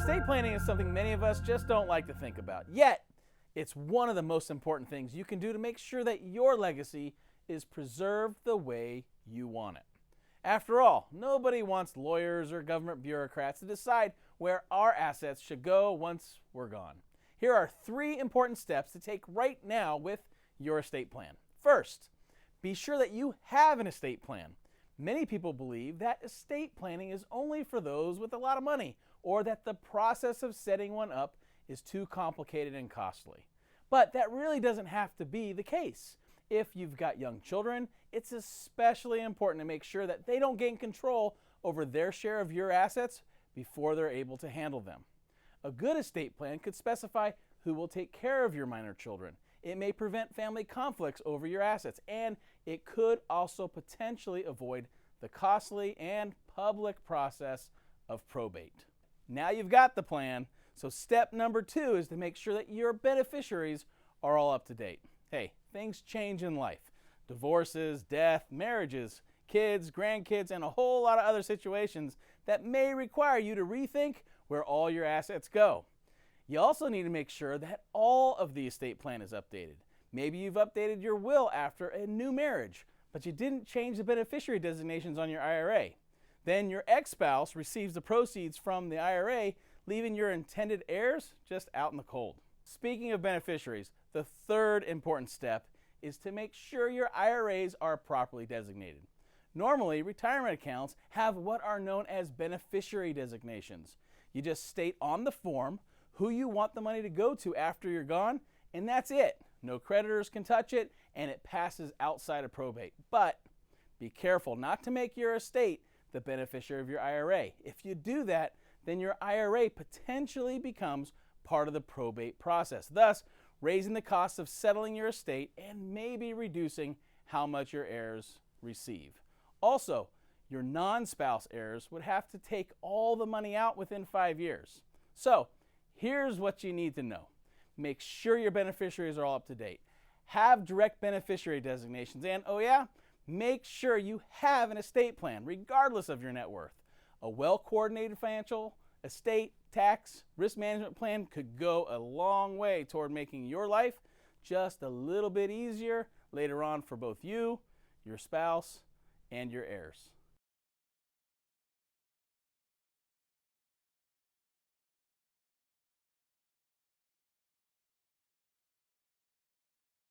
Estate planning is something many of us just don't like to think about. Yet, it's one of the most important things you can do to make sure that your legacy is preserved the way you want it. After all, nobody wants lawyers or government bureaucrats to decide where our assets should go once we're gone. Here are 3 important steps to take right now with your estate plan. First, be sure that you have an estate plan. Many people believe that estate planning is only for those with a lot of money, or that the process of setting one up is too complicated and costly. But that really doesn't have to be the case. If you've got young children, it's especially important to make sure that they don't gain control over their share of your assets before they're able to handle them. A good estate plan could specify who will take care of your minor children. It may prevent family conflicts over your assets, and it could also potentially avoid the costly and public process of probate. Now you've got the plan, so step number 2 is to make sure that your beneficiaries are all up to date. Hey, things change in life. Divorces, death, marriages, kids, grandkids, and a whole lot of other situations that may require you to rethink where all your assets go. You also need to make sure that all of the estate plan is updated. Maybe you've updated your will after a new marriage, but you didn't change the beneficiary designations on your IRA. Then your ex-spouse receives the proceeds from the IRA, leaving your intended heirs just out in the cold. Speaking of beneficiaries, the 3rd important step is to make sure your IRAs are properly designated. Normally, retirement accounts have what are known as beneficiary designations. You just state on the form who you want the money to go to after you're gone, and that's it. No creditors can touch it, and it passes outside of probate. But be careful not to make your estate the beneficiary of your IRA. If you do that, then your IRA potentially becomes part of the probate process, thus raising the cost of settling your estate and maybe reducing how much your heirs receive. Also, your non-spouse heirs would have to take all the money out within 5 years. So, here's what you need to know. Make sure your beneficiaries are all up to date. Have direct beneficiary designations, and make sure you have an estate plan, regardless of your net worth. A well-coordinated financial, estate, tax, risk management plan could go a long way toward making your life just a little bit easier later on for both you, your spouse, and your heirs.